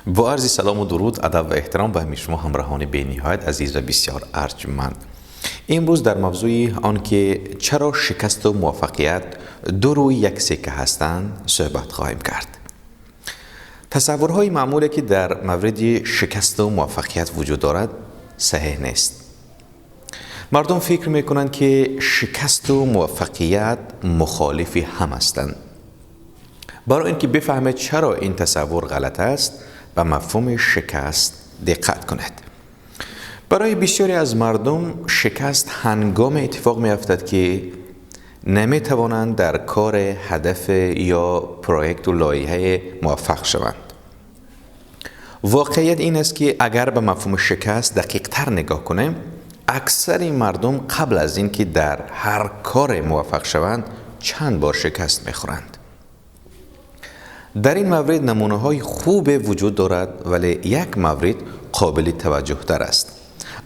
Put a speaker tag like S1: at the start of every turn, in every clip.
S1: با عرض سلام و درود، ادب و احترام به همه شما همراهان بی‌نهایت عزیز و بسیار ارجمند. امروز در موضوع آن که چرا شکست و موفقیت دو روی یک سکه هستند صحبت خواهیم کرد. تصورهای معمولی که در مورد شکست و موفقیت وجود دارد صحیح نیست. مردم فکر میکنند که شکست و موفقیت مخالفی هم هستند. برای اینکه بفهمید چرا این تصور غلط است، به مفهوم شکست دقت کنید. برای بسیاری از مردم شکست هنگام اتفاق می افتد که نمی توانند در کار، هدف یا پروژه و لایحه موفق شوند. واقعیت این است که اگر به مفهوم شکست دقیق تر نگاه کنیم، اکثر مردم قبل از اینکه در هر کار موفق شوند چند بار شکست می خورند. در این مورد نمونه های خوب وجود دارد، ولی یک مورد قابل توجه تر است.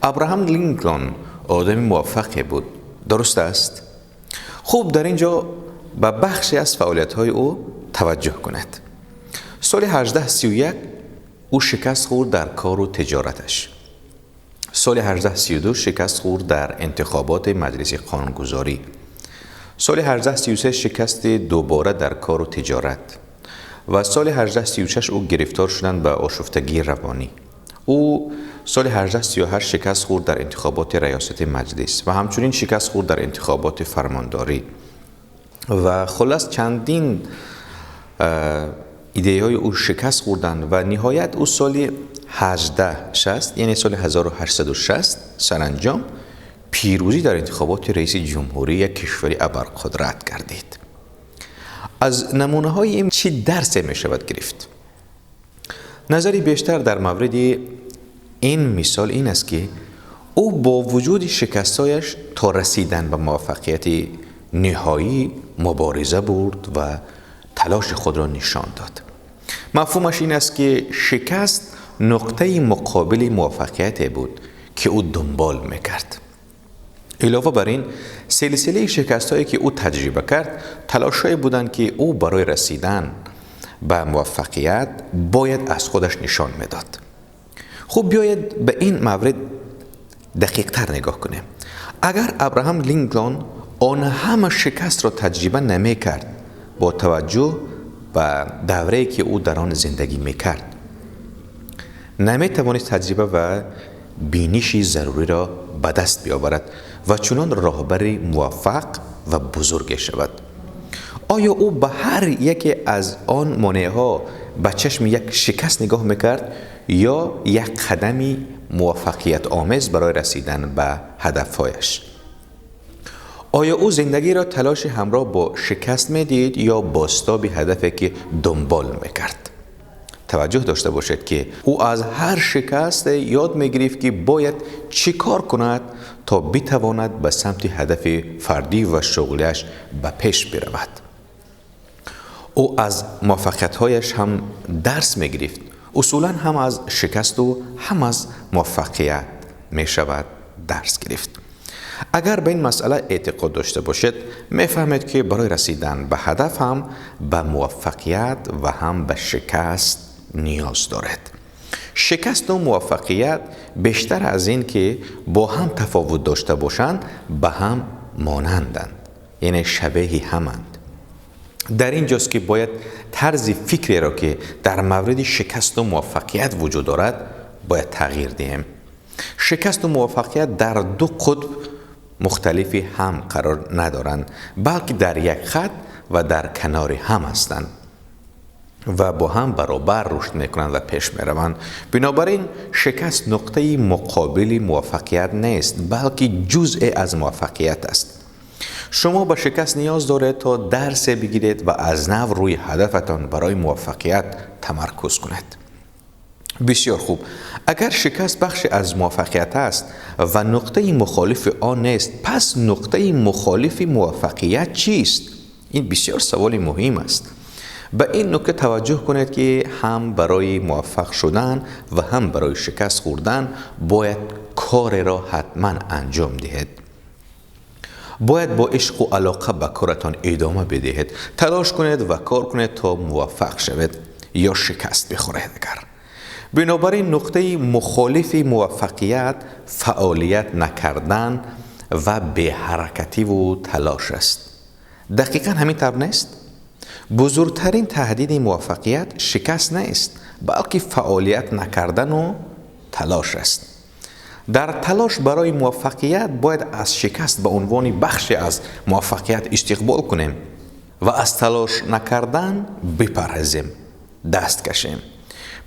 S1: ابراهام لینکلن آدم موفقی بود، درست است؟ خوب در اینجا به بخشی از فعالیت های او توجه کنید. سال 1831 او شکست خورد در کار و تجارتش. سال 1832 شکست خورد در انتخابات مجلس قانونگذاری. سال 1833 شکست دوباره در کار و تجارت. و سال 1836 او گرفتار شدند به آشفتگی روانی. او سال 1838 شکست خورد در انتخابات ریاست مجلس و همچنین شکست خورد در انتخابات فرمانداری. و خلاص چندین ایده های او شکست خوردند و نهایت او سال 1860 یعنی سال 1860 سرانجام پیروزی در انتخابات رئیس جمهوری یک کشور ابرقدرت گردید. از نمونه های این چی درس می شود گرفت؟ نظری بیشتر در مورد این مثال این است که او با وجود شکستایش تا رسیدن به موفقیت نهایی مبارزه برد و تلاش خود را نشان داد. مفهومش این است که شکست نقطه مقابل موفقیت بود که او دنبال میکرد. علاوه بر این، سلسله شکست‌هایی که او تجربه کرد تلاش‌هایی بودند که او برای رسیدن به موفقیت باید از خودش نشان میداد. خب بیاید به این مورد دقیق تر نگاه کنیم. اگر ابراهام لینکلن آن همه شکست را تجربه نمی کرد با توجه به دوره‌ای که او در آن زندگی میکرد، نمی توانست تجربه و بینشی ضروری را به دست بیاورد و چنان راهبری موفق و بزرگ شود. آیا او به هر یکی از آن مانع‌ها به چشم یک شکست نگاه میکرد یا یک قدمی موفقیت آمیز برای رسیدن به هدفهایش؟ آیا او زندگی را تلاش همراه با شکست میدید یا بازتاب هدفی که دنبال میکرد؟ توجه داشته باشید که او از هر شکست یاد می‌گرفت که باید چی کار کند تا بتواند به سمت هدف فردی و شغلیش به پیش برود. او از موفقیت‌هایش هم درس می‌گرفت. اصولاً هم از شکست و هم از موفقیت می‌شود درس گرفت. اگر به این مسئله اعتقاد داشته باشید، می‌فهمید که برای رسیدن به هدف هم به موفقیت و هم به شکست نیاز دارد. شکست و موفقیت بیشتر از این که با هم تفاوت داشته باشند به هم مانندند، یعنی شبیه همند. در اینجاست که باید طرز فکری را که در مورد شکست و موفقیت وجود دارد باید تغییر دهیم. شکست و موفقیت در دو قطب مختلفی هم قرار ندارند، بلکه در یک خط و در کنار هم هستند و با هم برابر رشد میکنند و پیش میروند. بنابراین شکست نقطه مقابل موفقیت نیست، بلکه جزء از موفقیت است. شما به شکست نیاز دارید تا درس بگیرید و از نو روی هدفتان برای موفقیت تمرکز کنید. بسیار خوب. اگر شکست بخش از موفقیت است و نقطه مخالف آن نیست، پس نقطه مخالف موفقیت چیست؟ این بسیار سوال مهم است. به این نکته توجه کنید که هم برای موفق شدن و هم برای شکست خوردن باید کار را حتما انجام دهید. باید با عشق و علاقه به کارتان ادامه بدهید. تلاش کنید و کار کنید تا موفق شوید یا شکست بخورید. بنابراین نقطه مخالف موفقیت فعالیت نکردن و به حرکتی و تلاش است. دقیقا همین طور نیست؟ بزرگترین تهدید موفقیت شکست نیست، بلکه فعالیت نکردن و تلاش است. در تلاش برای موفقیت باید از شکست به عنوان بخشی از موفقیت استقبال کنیم و از تلاش نکردن بپرهیزیم، دست کشیم.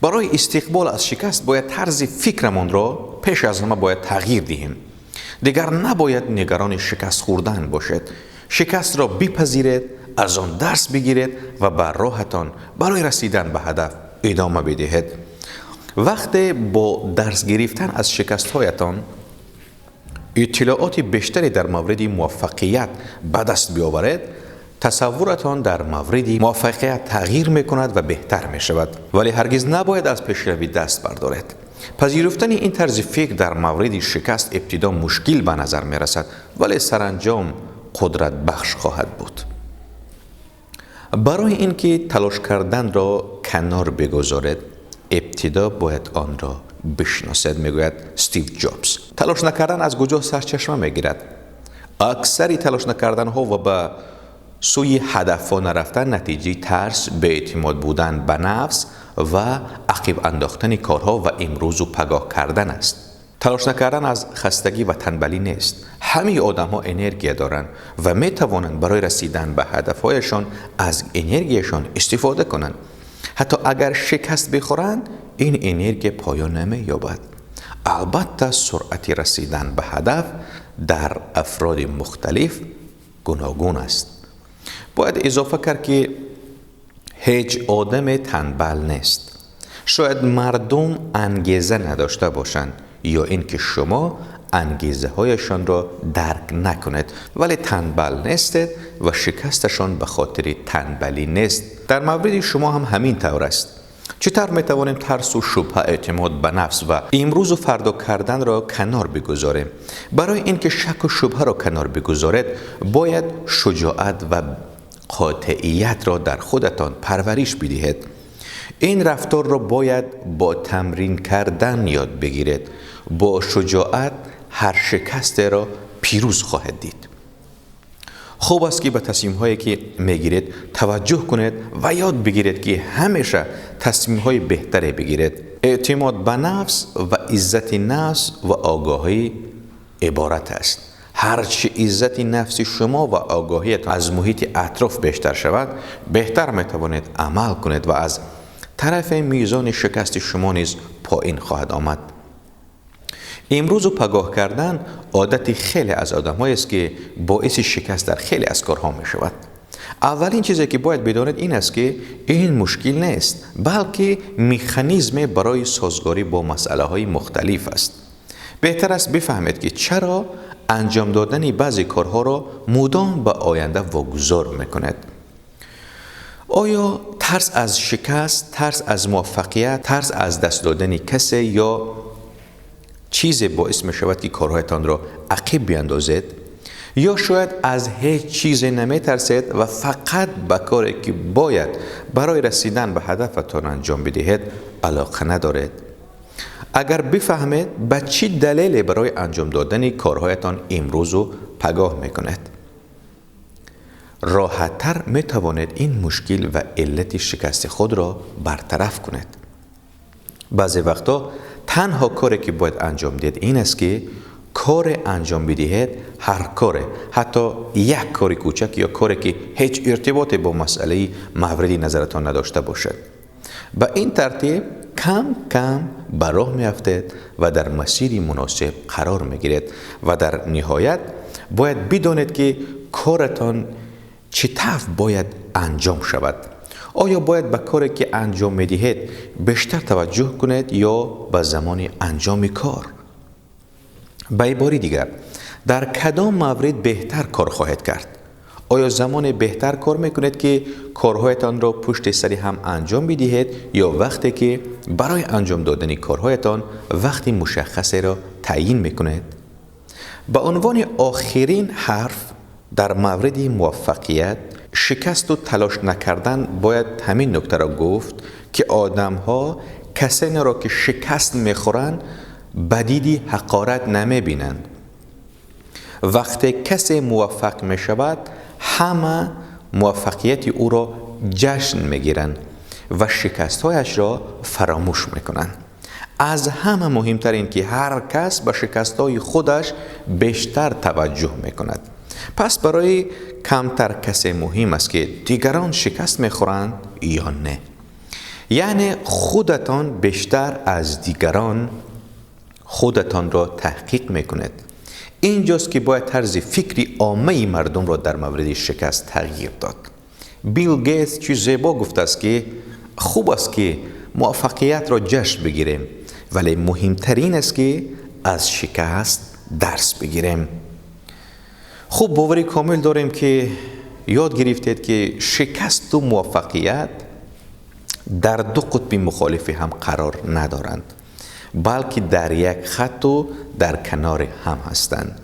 S1: برای استقبال از شکست باید طرز فکرمان را پیش از همه باید تغییر دهیم. دیگر نباید نگران شکست خوردن باشد. شکست را بپذیرید، از آن درس بگیرید و بر راهتان برای رسیدن به هدف ادامه بدهید. وقتی با درس گرفتن از شکست‌هایتان اطلاعات بیشتری در مورد موفقیت به دست بیاورید، تصورتان در مورد موفقیت تغییر می‌کند و بهتر می‌شود. ولی هرگز نباید از پیشروی دست بردارید. پذیرفتن این طرز فکر در مورد شکست ابتدا مشکل به نظر می‌رسد، ولی سرانجام قدرت بخش خواهد بود. برای اینکه تلاش کردن را کنار بگذارید، ابتدا باید آن را بشناسید. میگوید استیو جابز. تلاش نکردن از کجا سرچشمه میگیرد؟ اکثری تلاش نکردن ها و به سوی هدف نرفتن نتیجه ترس، بی‌اعتماد بودن به نفس و عقب انداختن کارها و امروز و پگاه کردن است. تلاش نکردن از خستگی و تنبلی نیست. همه آدم ها انرژی دارند و می توانند برای رسیدن به هدفهایشان از انرژیشان استفاده کنند. حتی اگر شکست بخورند، این انرژی پایان نمی یابد. البته سرعت رسیدن به هدف در افراد مختلف گوناگون است. باید اضافه کرد که هیچ آدم تنبل نیست. شاید مردم انگیزه نداشته باشند یا اینکه شما انگیزه هایشان را درک نکنید، ولی تنبل نیستید و شکستشان به خاطر تنبلی نیست. در مورد شما هم همین طور است. چطور می توانیم ترس و شبهه، اعتماد به نفس و امروز و فردا کردن را کنار بگذاریم؟ برای اینکه شک و شبهه را کنار بگذارید، باید شجاعت و قاطعیت را در خودتان پرورش بدهید. این رفتار را باید با تمرین کردن یاد بگیرید. با شجاعت هر شکست را پیروز خواهد دید. خوب است که به تصمیم هایی که میگیرید توجه کنید و یاد بگیرید که همیشه تصمیم های بهتری بگیرید. اعتماد به نفس و عزت نفس و آگاهی عبارت است. هرچی عزت نفس شما و آگاهیت از محیط اطراف بیشتر شود، بهتر میتوانید عمل کنید و از طرف میزان شکست شما نیز پایین خواهد آمد. امروز و پگاه کردن عادت خیلی از آدم‌هایی است که باعث شکست در خیلی از کارها می شود. اولین چیزی که باید بدانید این است که این مشکل نیست، بلکه مکانیزم برای سازگاری با مسئله‌های مختلف است. بهتر است بفهمید که چرا انجام دادن بعضی کارها را مدام به آینده واگذار می‌کند. آیا ترس از شکست، ترس از موفقیت، ترس از دست دادن کسی یا چیزی باعث می شود که کارهایتان را عقب بیندازید؟ یا شاید از هیچ چیزی نمی ترسید و فقط به کاری که باید برای رسیدن به هدفتان انجام بدهید علاقه ندارید؟ اگر بفهمید به چه دلیلی برای انجام دادن کارهایتان امروز و پگاه می کند، راحت‌تر می توانید این مشکل و علت شکست خود را برطرف کنید. بعضی وقتا تنها کاری که باید انجام دهید این است که کار انجام بدهید. هر کاری، حتی یک کار کوچک یا کاری که هیچ ارتباطی با مسئله مورد نظرتان نداشته باشد. به این ترتیب کم کم به راه میافتید و در مسیری مناسب قرار میگیرید و در نهایت باید بدانید که کارتان چطور باید انجام شود. آیا باید به کاری که انجام میدهید بیشتر توجه کنید یا به زمان انجام کار؟ به عبارت دیگر، در کدام مورد بهتر کار خواهید کرد؟ آیا زمان بهتر کار میکنید که کارهایتان را پشت سری هم انجام بدهید یا وقتی که برای انجام دادن کارهایتان وقتی مشخصی را تعیین میکنید؟ به عنوان آخرین حرف در مورد موفقیت، شکست و تلاش نکردن باید همین نکته را گفت که آدم ها کسانی را که شکست میخورند بدیدی حقارت نمیبینند. وقتی کسی موفق میشود همه موفقیت او را جشن میگیرند و شکستهایش را فراموش میکنند. از همه مهمتر این که هر کس به شکستهای خودش بیشتر توجه میکند. پس برای کمتر کسی مهم است که دیگران شکست میخورند یا نه. یعنی خودتان بیشتر از دیگران خودتان را تحقیق میکنید. اینجاست که باید طرز فکری عامه مردم را در مورد شکست تغییر داد. بیل گیتس چیز زیبا گفته است که خوب است که موفقیت را جشن بگیریم، ولی مهمترین است که از شکست درس بگیریم. خوب باوری کامل داریم که یاد گرفتید که شکست و موفقیت در دو قطب مخالف هم قرار ندارند، بلکه در یک خط و در کنار هم هستند.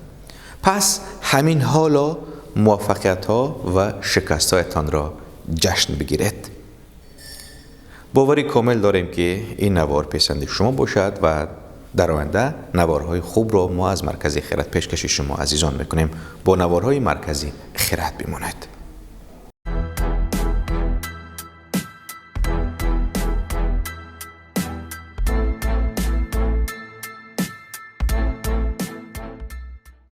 S1: پس همین حالا موفقیت ها و شکست هایتان را جشن بگیرید. باوری کامل داریم که این نوار پسند شما باشد و در آینده نوارهای خوب را ما از مرکز خیرات پیشکش شما عزیزان میکنیم. با نوارهای مرکزی خیرات بمانید.